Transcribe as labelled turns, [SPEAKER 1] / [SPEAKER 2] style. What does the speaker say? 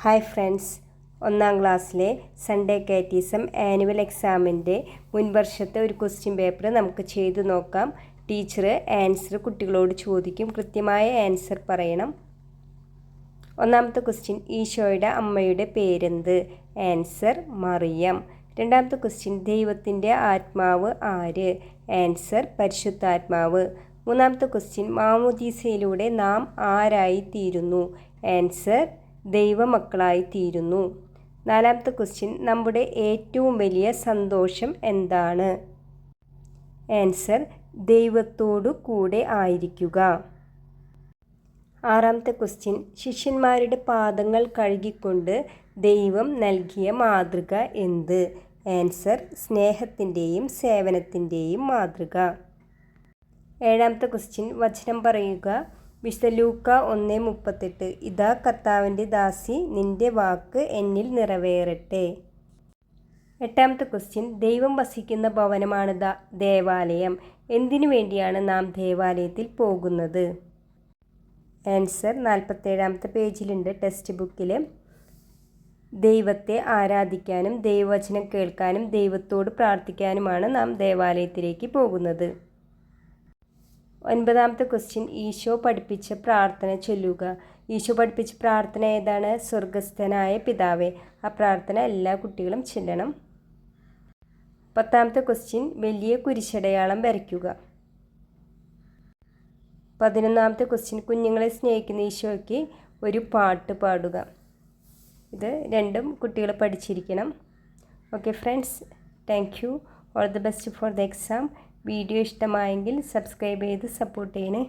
[SPEAKER 1] Hi friends, ഒന്നാം ക്ലാസ്സിലെ Sunday catechism annual എക്സാമിൻ്റെ മുൻവർഷത്തെ ഒരു ക്വസ്റ്റ്യൻ പേപ്പർ നമുക്ക് ചെയ്തു നോക്കാം. ടീച്ചർ ആൻസർ കുട്ടികളോട് ചോദിക്കും, കൃത്യമായ ആൻസർ പറയണം. ഒന്നാമത്തെ ക്വസ്റ്റ്യൻ, ഈശോയുടെ അമ്മയുടെ പേരെന്ത്? ആൻസർ മറിയം. രണ്ടാമത്തെ ക്വസ്റ്റ്യൻ, ദൈവത്തിൻ്റെ ആത്മാവ് ആര്? ആൻസർ പരിശുദ്ധാത്മാവ്. മൂന്നാമത്തെ ക്വസ്റ്റ്യൻ, മാമോദീസയിലൂടെ നാം ആരായിത്തീരുന്നു? ആൻസർ ദൈവമക്കളായിത്തീരുന്നു. നാലാമത്തെ ക്വസ്റ്റ്യൻ, നമ്മുടെ ഏറ്റവും വലിയ സന്തോഷം എന്താണ്? ആൻസർ ദൈവത്തോടു കൂടെ ആയിരിക്കുക. ആറാമത്തെ ക്വസ്റ്റ്യൻ, ശിഷ്യന്മാരുടെ പാദങ്ങൾ കഴുകിക്കൊണ്ട് ദൈവം നൽകിയ മാതൃക എന്ത്? ആൻസർ സ്നേഹത്തിൻ്റെയും സേവനത്തിൻ്റെയും മാതൃക. ഏഴാമത്തെ ക്വസ്റ്റ്യൻ, വചനം പറയുക. വിശുദ്ധ ലൂക്ക 1:38, ഇതാ കർത്താവിൻ്റെ ദാസി, നിന്റെ വാക്ക് എന്നിൽ നിറവേറട്ടെ. എട്ടാമത്തെ ക്വസ്റ്റ്യൻ, ദൈവം വസിക്കുന്ന ഭവനമാണ് ദേവാലയം. എന്തിനു വേണ്ടിയാണ് നാം ദേവാലയത്തിൽ പോകുന്നത്? ആൻസർ 47-ാമത്തെ പേജിലുണ്ട് ടെക്സ്റ്റ് ബുക്കിൽ. ദൈവത്തെ ആരാധിക്കാനും ദൈവവചനം കേൾക്കാനും ദൈവത്തോട് പ്രാർത്ഥിക്കാനുമാണ് നാം ദേവാലയത്തിലേക്ക് പോകുന്നത്. ഒൻപതാമത്തെ ക്വസ്റ്റ്യൻ, ഈശോ പഠിപ്പിച്ച പ്രാർത്ഥന ചൊല്ലുക. ഈശോ പഠിപ്പിച്ച പ്രാർത്ഥന ഏതാണ്? സ്വർഗസ്ഥനായ പിതാവേ. ആ പ്രാർത്ഥന എല്ലാ കുട്ടികളും ചൊല്ലണം. പത്താമത്തെ ക്വസ്റ്റ്യൻ, വലിയ കുരിശടയാളം വരയ്ക്കുക. 11ാമത്തെ ക്വസ്റ്റ്യൻ, കുഞ്ഞുങ്ങളെ സ്നേഹിക്കുന്ന ഈശോയ്ക്ക് ഒരു പാട്ട് പാടുക. ഇത് രണ്ടും കുട്ടികൾ പഠിച്ചിരിക്കണം. Okay friends, thank you. All the best for the exam. Video ഇഷ്ടമായെങ്കിൽ സബ്സ്ക്രൈബ് ചെയ്ത് സപ്പോർട്ട് ചെയ്യണേ.